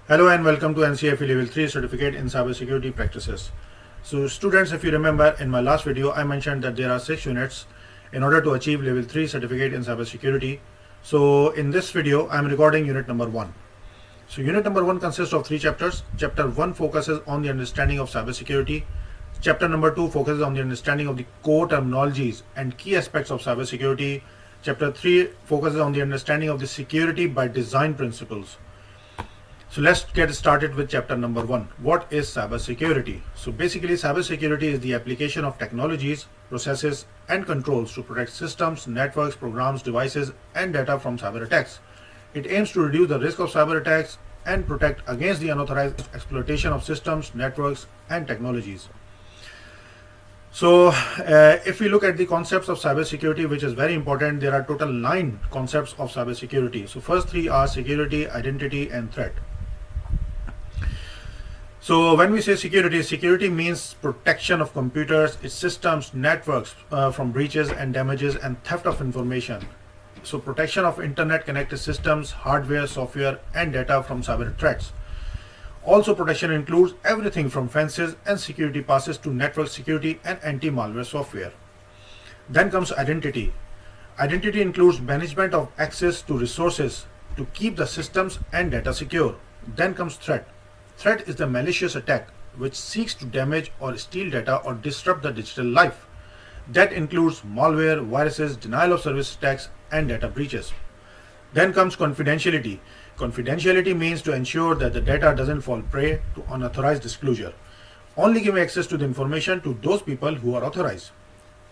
Hello and welcome to NCFE Level 3 Certificate in Cybersecurity Practices. So students, if you remember in my last video, I mentioned that there are 6 units in order to achieve Level 3 Certificate in Cybersecurity. So in this video, I am recording unit number 1. So unit number 1 consists of 3 chapters. Chapter 1 focuses on the understanding of cybersecurity. Chapter number 2 focuses on the understanding of the core terminologies and key aspects of cybersecurity. Chapter 3 focuses on the understanding of the security by design principles. So let's get started with chapter number 1. What is cybersecurity? So basically, cybersecurity is the application of technologies, processes, and controls to protect systems, networks, programs, devices, and data from cyber attacks. It aims to reduce the risk of cyber attacks and protect against the unauthorized exploitation of systems, networks, and technologies. So if we look at the concepts of cybersecurity, which is very important, there are total 9 concepts of cybersecurity. So first 3 are security, identity, and threat. So when we say security, security means protection of computers, its systems, networks from breaches and damages and theft of information. So protection of internet connected systems, hardware, software, and data from cyber threats. Also, protection includes everything from fences and security passes to network security and anti-malware software. Then comes identity. Identity includes management of access to resources to keep the systems and data secure. Then comes threat. Threat is the malicious attack which seeks to damage or steal data or disrupt the digital life. That includes malware, viruses, denial of service attacks, and data breaches. Then comes confidentiality. Confidentiality means to ensure that the data doesn't fall prey to unauthorized disclosure. Only give access to the information to those people who are authorized.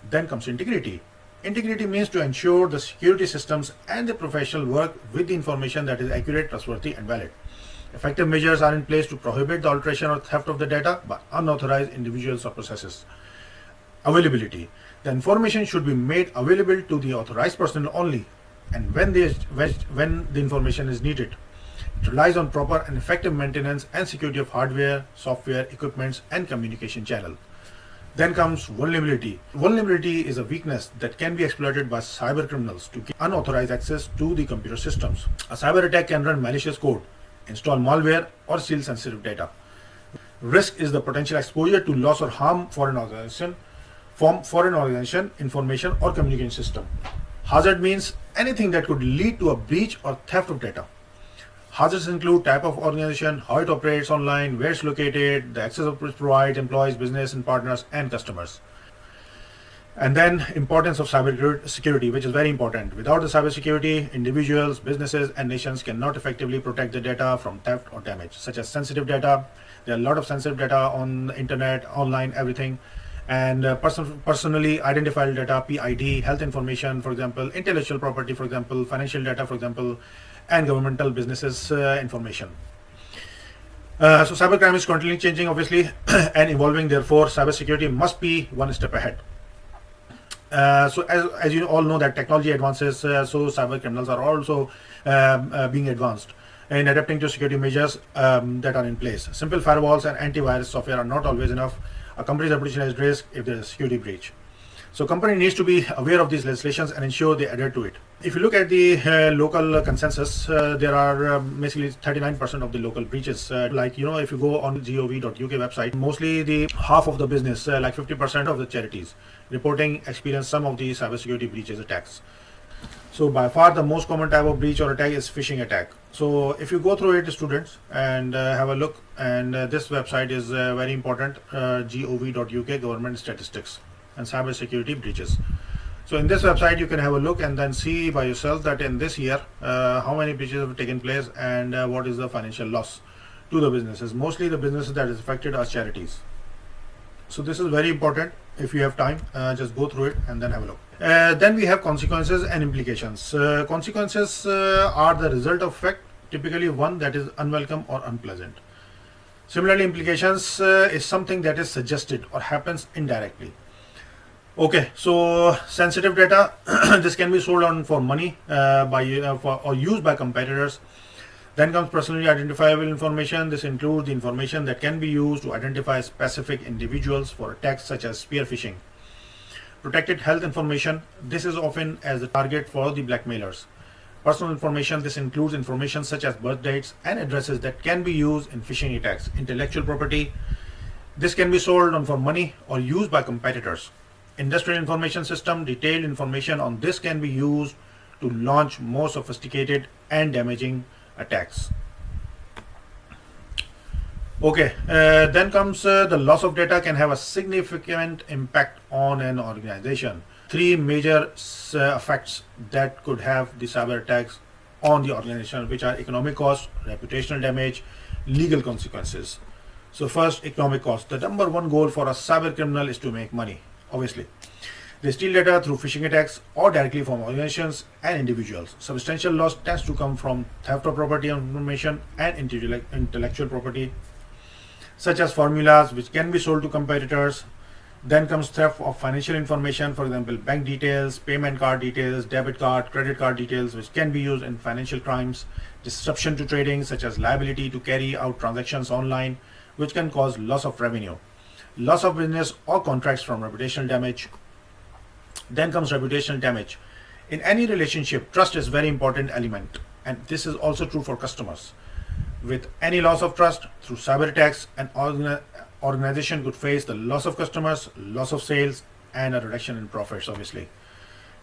Then comes integrity. Integrity means to ensure the security systems and the professional work with the information that is accurate, trustworthy, and valid. Effective measures are in place to prohibit the alteration or theft of the data by unauthorized individuals or processes. Availability. The information should be made available to the authorized personnel only and when the information is needed. It relies on proper and effective maintenance and security of hardware, software, equipments, and communication channel. Then comes vulnerability. Vulnerability is a weakness that can be exploited by cyber criminals to get unauthorized access to the computer systems. A cyber attack can run malicious code, install malware, or steal sensitive data. Risk is the potential exposure to loss or harm for an organization, information, or communication system. Hazard means anything that could lead to a breach or theft of data. Hazards include type of organization, how it operates online, where it's located, the access it provides, employees, business and partners, and customers. And then importance of cyber security, which is very important. Without the cyber security, individuals, businesses, and nations cannot effectively protect the data from theft or damage, such as sensitive data. There are a lot of sensitive data on the internet, online, everything. And personally identifiable data, PID, health information, for example, intellectual property, for example, financial data, for example, and governmental businesses information. So cybercrime is constantly changing, obviously, and evolving. Therefore, cybersecurity must be one step ahead. So as you all know that technology advances, so cyber criminals are also being advanced in adapting to security measures that are in place. Simple firewalls and antivirus software are not always enough. A company's reputation is at risk if there is a security breach. So company needs to be aware of these legislations and ensure they adhere to it. If you look at the local consensus, there are basically 39% of the local breaches. If you go on gov.uk website, mostly the half of the business, like 50% of the charities, reporting experience some of the cybersecurity breaches attacks. So by far the most common type of breach or attack is phishing attack. So if you go through it, students, and have a look, and this website is very important, gov.uk government statistics and cybersecurity breaches. So in this website you can have a look and then see by yourself that in this year how many breaches have taken place and what is the financial loss to the businesses. Mostly the businesses that is affected are charities. So this is very important. If you have time, just go through it and then have a look. Then we have consequences and implications. Consequences are the result of effect, typically one that is unwelcome or unpleasant. Similarly, implications is something that is suggested or happens indirectly. Okay, so sensitive data, this can be sold on for money or used by competitors. Then comes personally identifiable information. This includes the information that can be used to identify specific individuals for attacks such as spear phishing. Protected health information. This is often as a target for the blackmailers. Personal information, this includes information such as birth dates and addresses that can be used in phishing attacks. Intellectual property, this can be sold on for money or used by competitors. Industrial information system, detailed information on this can be used to launch more sophisticated and damaging attacks. Okay, then comes the loss of data can have a significant impact on an organization. Three major effects that could have the cyber attacks on the organization, which are economic cost, reputational damage, legal consequences. So first, economic cost. The number one goal for a cyber criminal is to make money, obviously. They steal data through phishing attacks or directly from organizations and individuals. Substantial loss tends to come from theft of property information and intellectual property, such as formulas which can be sold to competitors. Then comes theft of financial information, for example, bank details, payment card details, debit card, credit card details, which can be used in financial crimes. Disruption to trading, such as liability to carry out transactions online, which can cause loss of revenue. Loss of business or contracts from reputational damage. Then comes reputational damage. In any relationship, trust is very important element, and this is also true for customers. With any loss of trust through cyber attacks, an organization could face the loss of customers, loss of sales, and a reduction in profits, obviously.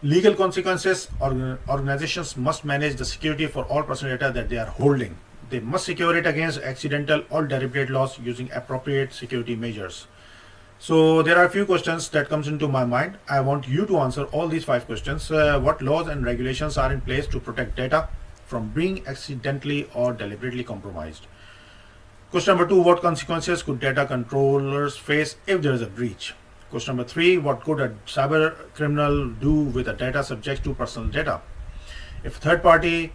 Legal consequences, organizations must manage the security for all personal data that they are holding. They must secure it against accidental or deliberate loss using appropriate security measures. So there are a few questions that comes into my mind. I want you to answer all these 5 questions. What laws and regulations are in place to protect data from being accidentally or deliberately compromised? Question number 2, what consequences could data controllers face if there is a breach? Question number 3, what could a cyber criminal do with a data subject to personal data? If a third party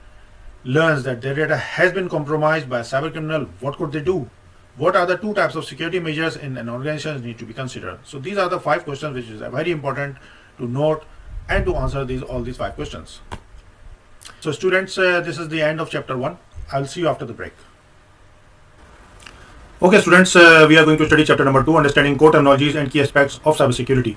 learns that their data has been compromised by a cyber criminal, what could they do? What are the 2 types of security measures in an organization need to be considered? So these are the 5 questions which is very important to note and to answer all these 5 questions. So students, this is the end of chapter 1. I'll see you after the break. Okay students, we are going to study chapter number 2, understanding core terminologies and key aspects of cybersecurity.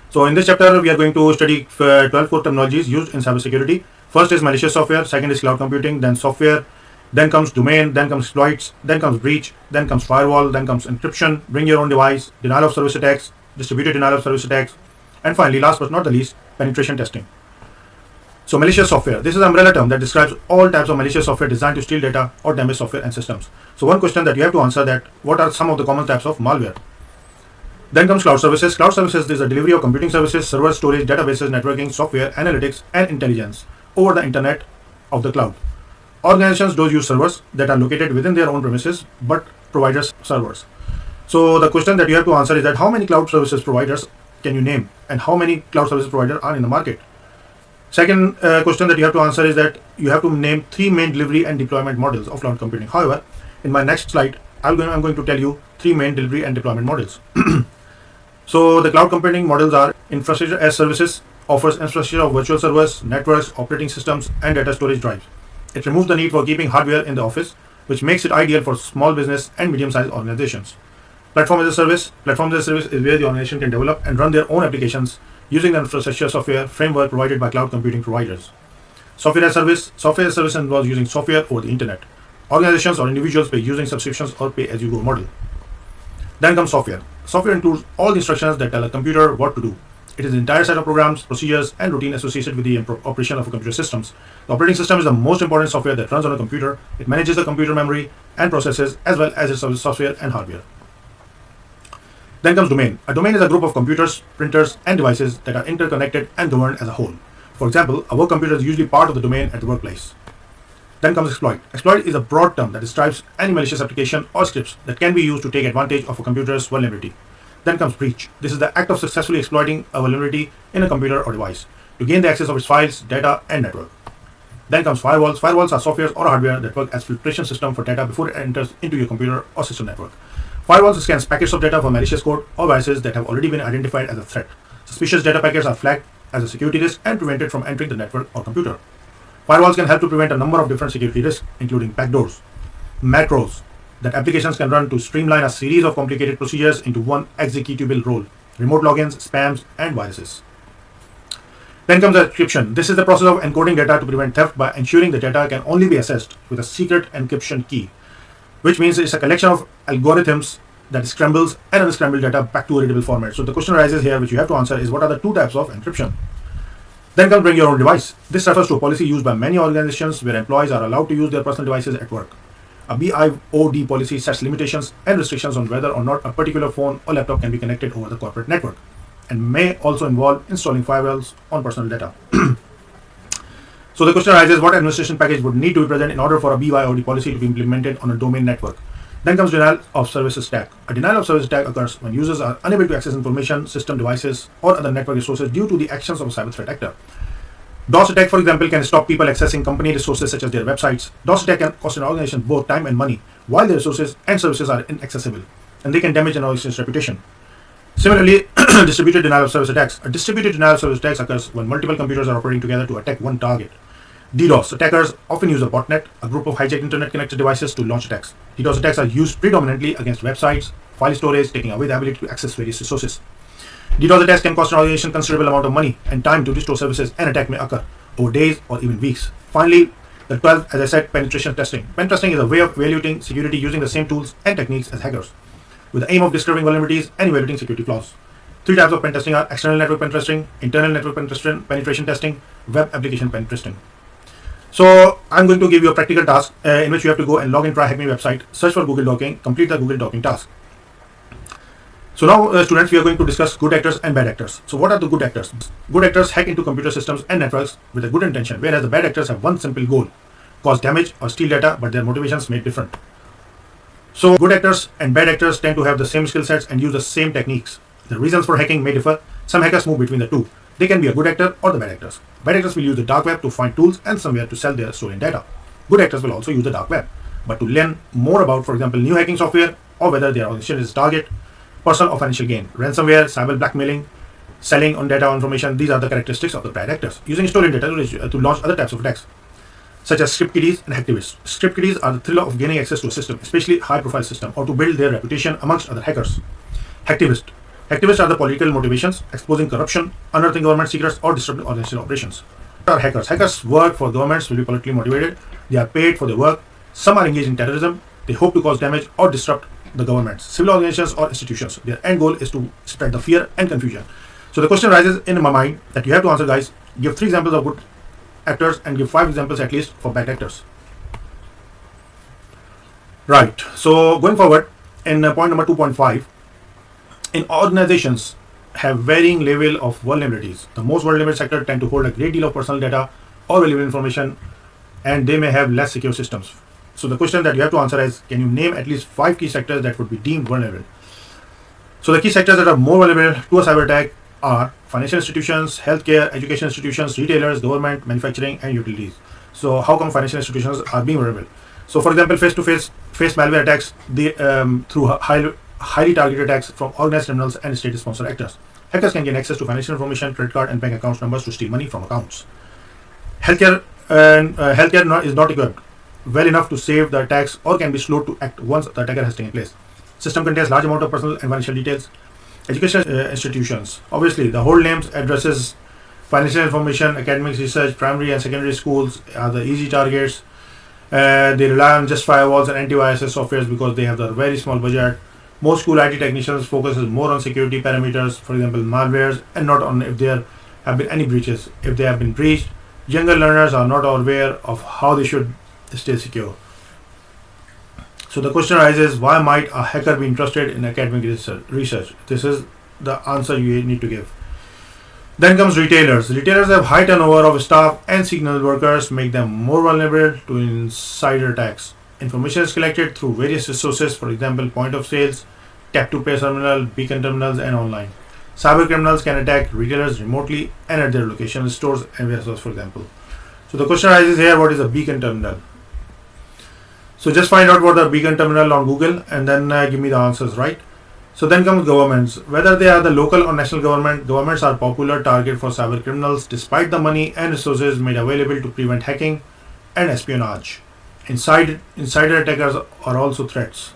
So in this chapter, we are going to study 12 core terminologies used in cybersecurity. First is malicious software, second is cloud computing, then software, then comes domain, then comes exploits, then comes breach, then comes firewall, then comes encryption, bring your own device, denial of service attacks, distributed denial of service attacks, and finally, last but not the least, penetration testing. So malicious software, this is an umbrella term that describes all types of malicious software designed to steal data or damage software and systems. So one question that you have to answer that, what are some of the common types of malware? Then comes cloud services. Cloud services is the delivery of computing services, server storage, databases, networking, software, analytics, and intelligence over the internet of the cloud. Organizations do use servers that are located within their own premises, but providers servers. So the question that you have to answer is that how many cloud services providers can you name, and how many cloud service providers are in the market? Second question that you have to answer is that you have to name 3 main delivery and deployment models of cloud computing. However, in my next slide, I'm going to tell you 3 main delivery and deployment models. So the cloud computing models are infrastructure as services, offers infrastructure of virtual servers, networks, operating systems, and data storage drives. It removes the need for keeping hardware in the office, which makes it ideal for small business and medium-sized organizations. Platform as a service. Platform as a service is where the organization can develop and run their own applications using the infrastructure software framework provided by cloud computing providers. Software as a service. Software as a service involves using software over the internet. Organizations or individuals pay using subscriptions or pay-as-you-go model. Then comes software. Software includes all the instructions that tell a computer what to do. It is the entire set of programs, procedures, and routine associated with the operation of a computer systems. The operating system is the most important software that runs on a computer. It manages the computer memory and processes as well as its software and hardware. Then comes domain. A domain is a group of computers, printers, and devices that are interconnected and governed as a whole. For example, a work computer is usually part of the domain at the workplace. Then comes exploit. Exploit is a broad term that describes any malicious application or scripts that can be used to take advantage of a computer's vulnerability. Then comes breach. This is the act of successfully exploiting a vulnerability in a computer or device to gain the access of its files, data, and network. Then comes firewalls. Firewalls are software or hardware that work as filtration system for data before it enters into your computer or system network. Firewalls scans packets of data for malicious code or viruses that have already been identified as a threat. Suspicious data packets are flagged as a security risk and prevented from entering the network or computer. Firewalls can help to prevent a number of different security risks, including backdoors, macros that applications can run to streamline a series of complicated procedures into one executable role, remote logins, spams, and viruses. Then comes encryption. This is the process of encoding data to prevent theft by ensuring the data can only be accessed with a secret encryption key, which means it's a collection of algorithms that scrambles and unscrambled data back to a readable format. So the question arises here, which you have to answer, is what are the two types of encryption? Then comes bring your own device. This refers to a policy used by many organizations where employees are allowed to use their personal devices at work. A BIOD policy sets limitations and restrictions on whether or not a particular phone or laptop can be connected over the corporate network, and may also involve installing firewalls on personal data. So the question arises, what administration package would need to be present in order for a BYOD policy to be implemented on a domain network? Then comes denial of service attack. A denial of service attack occurs when users are unable to access information, system devices, or other network resources due to the actions of a cyber threat actor. DOS attack, for example, can stop people accessing company resources such as their websites. DOS attack can cost an organization both time and money while their resources and services are inaccessible, and they can damage an organization's reputation. Similarly, distributed denial of service attacks. A distributed denial of service attacks occurs when multiple computers are operating together to attack one target. DDoS attackers often use a botnet, a group of hijacked internet-connected devices, to launch attacks. DDoS attacks are used predominantly against websites, file storage, taking away the ability to access various resources. DDoS attacks can cost an organization considerable amount of money and time to restore services. An attack may occur over days or even weeks. Finally, the 12th, as I said, penetration testing. Pen testing is a way of evaluating security using the same tools and techniques as hackers, with the aim of discovering vulnerabilities and evaluating security flaws. Three types of pen testing are external network pen testing, internal network penetration testing, web application pen testing. So I'm going to give you a practical task in which you have to go and log in Try Hack Me website, search for Google Docking, complete the Google Docking task. So now students, we are going to discuss good actors and bad actors. So what are the good actors? Good actors hack into computer systems and networks with a good intention, whereas the bad actors have one simple goal: cause damage or steal data, but their motivations may be different. So good actors and bad actors tend to have the same skill sets and use the same techniques. The reasons for hacking may differ. Some hackers move between the two. They can be a good actor or the bad actors. Bad actors will use the dark web to find tools and somewhere to sell their stolen data. Good actors will also use the dark web, but to learn more about, for example, new hacking software, or whether their organization is target, personal or financial gain, ransomware, cyber blackmailing, selling on data or information. These are the characteristics of the bad actors. Using stolen data to launch other types of attacks, such as script kiddies and hacktivists. Script kiddies are the thrill of gaining access to a system, especially high-profile system, or to build their reputation amongst other hackers. Hacktivists. Hacktivists are the political motivations, exposing corruption, unearthing government secrets, or disrupting organizational operations. What are hackers? Hackers work for governments, will be politically motivated. They are paid for their work. Some are engaged in terrorism. They hope to cause damage or disrupt the governments, civil organizations, or institutions. Their end goal is to spread the fear and confusion. So the question arises in my mind that you have to answer, guys. Give 3 examples of good actors and give 5 examples at least for bad actors. Right. So going forward, in point number 2.5, in organizations have varying level of vulnerabilities. The most vulnerable sector tend to hold a great deal of personal data or valuable information, and they may have less secure systems. So the question that you have to answer is, can you name at least 5 key sectors that would be deemed vulnerable? So the key sectors that are more vulnerable to a cyber attack are financial institutions, healthcare, education institutions, retailers, government, manufacturing, and utilities. So how come financial institutions are being vulnerable? So for example, face malware attacks through highly targeted attacks from organized criminals and state-sponsored actors. Hackers can gain access to financial information, credit card and bank account numbers to steal money from accounts. Healthcare is not equipped well enough to save the attacks or can be slow to act once the attacker has taken place. System contains large amount of personal and financial details. Education institutions, obviously the whole names, addresses, financial information, academic research, primary and secondary schools are the easy targets. They rely on just firewalls and antivirus softwares because they have the very small budget. Most school IT technicians focuses more on security parameters, for example malwares, and not on if there have been any breaches. If they have been breached, younger learners are not aware of how they should stay secure. So the question arises, why might a hacker be interested in academic research? This is the answer you need to give. Then comes retailers. Retailers have high turnover of staff and seasonal workers, make them more vulnerable to insider attacks. Information is collected through various resources, for example, point of sales, tap to pay terminal, beacon terminals, and online. Cyber criminals can attack retailers remotely and at their location, stores and warehouses, for example. So the question arises here, what is a beacon terminal? So just find out what the beacon terminal on Google and then give me the answers, right? So then comes governments. Whether they are the local or national government, governments are popular target for cyber criminals despite the money and resources made available to prevent hacking and espionage. Insider attackers are also threats.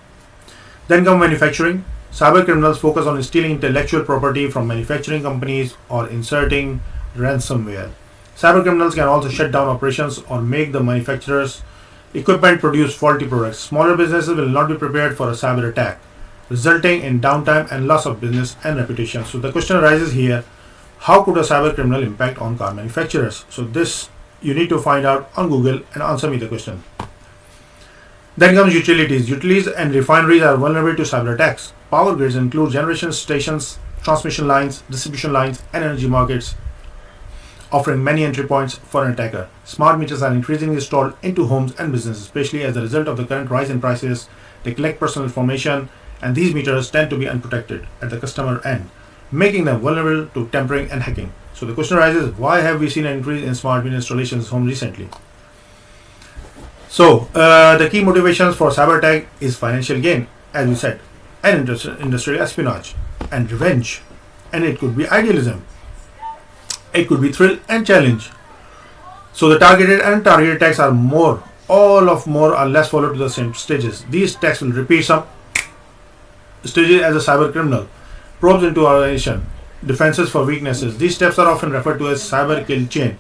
Then come manufacturing. Cyber criminals focus on stealing intellectual property from manufacturing companies or inserting ransomware. Cybercriminals can also shut down operations or make the manufacturer's equipment produce faulty products. Smaller businesses will not be prepared for a cyber attack, resulting in downtime and loss of business and reputation. So the question arises here, how could a cyber criminal impact on car manufacturers? So this you need to find out on Google and answer me the question. Then comes utilities. Utilities and refineries are vulnerable to cyber attacks. Power grids include generation stations, transmission lines, distribution lines, and energy markets, offering many entry points for an attacker. Smart meters are increasingly installed into homes and businesses, especially as a result of the current rise in prices. They collect personal information, and these meters tend to be unprotected at the customer end, making them vulnerable to tampering and hacking. So the question arises, why have we seen an increase in smart meter installations at home recently? So the key motivations for cyber attack is financial gain, as we said, and industrial espionage and revenge, and it could be idealism. It could be thrill and challenge. So the targeted and targeted attacks are more or less followed to the same stages. These attacks will repeat some stages as a cyber criminal probes into organization, defenses for weaknesses. These steps are often referred to as cyber kill chain.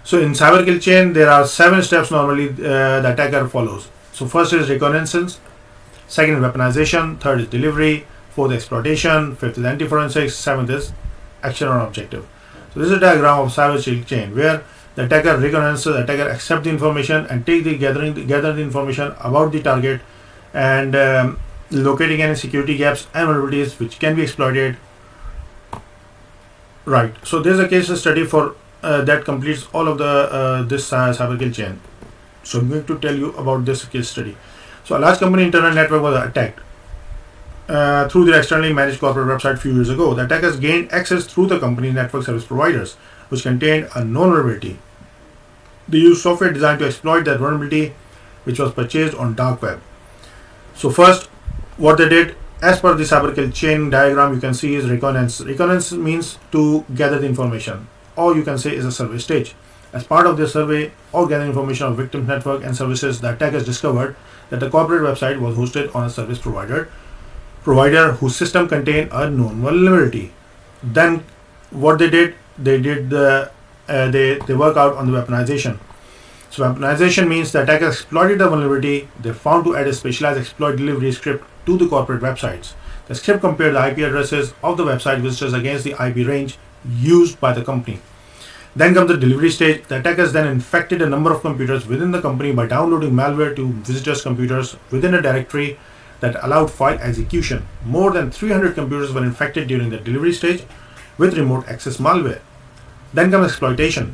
So in cyber kill chain, there are 7 steps normally the attacker follows. So first is reconnaissance, second is weaponization, third is delivery, fourth exploitation, fifth is anti-forensics, seventh is action on objective. So this is a diagram of cyber kill chain where the attacker reconnaissances, the attacker accepts the information and gather the information about the target and locating any security gaps and vulnerabilities which can be exploited. Right. So there is a case study for that completes all of the this cyber kill chain. So I'm going to tell you about this case study. So a large company internet network was attacked through their externally managed corporate website a few years ago. The attackers gained access through the company's network service providers, which contained a known vulnerability. They used software designed to exploit that vulnerability, which was purchased on dark web. So first, what they did, as per the cyber kill chain diagram, you can see is reconnaissance. Reconnaissance means to gather the information, or you can say is a survey stage. As part of their survey or gathering information of victims' network and services, the attackers discovered that the corporate website was hosted on a service provider whose system contained a known vulnerability. Then what they did, they work out on the weaponization. So weaponization means the attacker exploited the vulnerability. They found to add a specialized exploit delivery script to the corporate websites. The script compared the IP addresses of the website visitors against the IP range used by the company. Then comes the delivery stage. The attackers then infected a number of computers within the company by downloading malware to visitors' computers within a directory that allowed file execution. More than 300 computers were infected during the delivery stage with remote access malware. Then comes exploitation.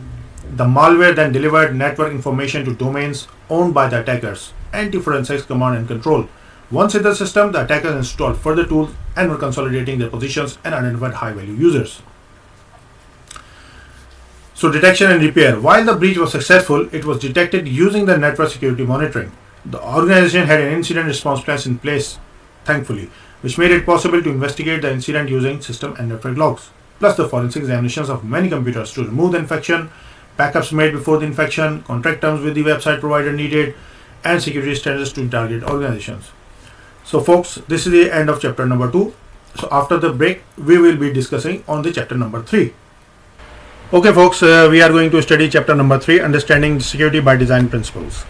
The malware then delivered network information to domains owned by the attackers. Anti-forensics command and control. Once in the system, the attackers installed further tools and were consolidating their positions and identified high-value users. So detection and repair. While the breach was successful, it was detected using the network security monitoring. The organization had an incident response plan in place, thankfully, which made it possible to investigate the incident using system and network logs, plus the forensic examinations of many computers to remove the infection, backups made before the infection, contract terms with the website provider needed, and security standards to target organizations. So folks, this is the end of chapter number 2. So after the break, we will be discussing on the chapter number 3. Okay folks, we are going to study chapter number 3, understanding security by design principles.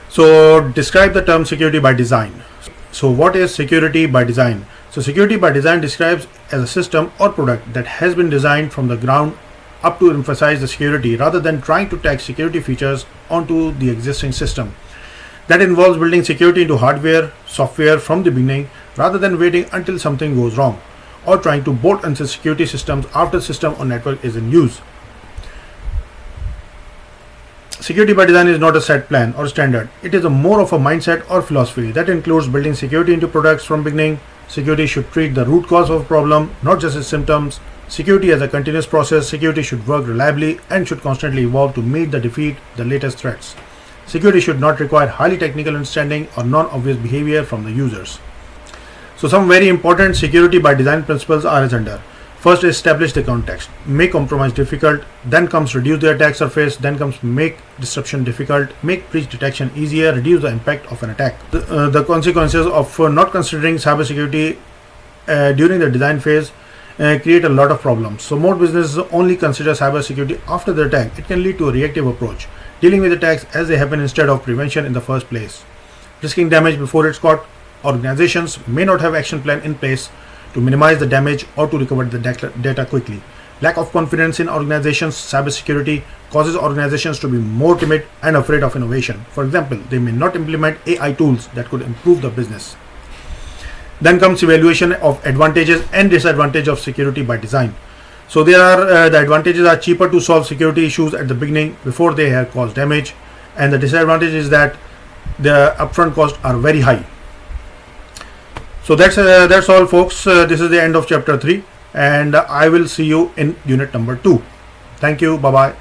So describe the term security by design. So what is security by design? So security by design describes as a system or product that has been designed from the ground up to emphasize the security rather than trying to tack security features onto the existing system. That involves building security into hardware, software from the beginning rather than waiting until something goes wrong or trying to bolt onto security systems after system or network is in use. Security by design is not a set plan or standard. It is more of a mindset or philosophy that includes building security into products from beginning. Security should treat the root cause of a problem, not just its symptoms. Security as a continuous process. Security should work reliably and should constantly evolve to meet the latest threats. Security should not require highly technical understanding or non-obvious behavior from the users. So some very important security by design principles are as under. First is establish the context, make compromise difficult, then comes reduce the attack surface, then comes make disruption difficult, make breach detection easier, reduce the impact of an attack. The consequences of not considering cybersecurity during the design phase create a lot of problems. So most businesses only consider cybersecurity after the attack. It can lead to a reactive approach, dealing with attacks as they happen instead of prevention in the first place. Risking damage before it's caught, organizations may not have action plan in place to minimize the damage or to recover the data quickly. Lack of confidence in organizations' cybersecurity causes organizations to be more timid and afraid of innovation. For example, they may not implement AI tools that could improve the business. Then comes evaluation of advantages and disadvantages of security by design. So there are the advantages are cheaper to solve security issues at the beginning before they have caused damage, and the disadvantage is that the upfront costs are very high. So that's all, folks. This is the end of chapter 3, and I will see you in unit number 2. Thank you. Bye bye.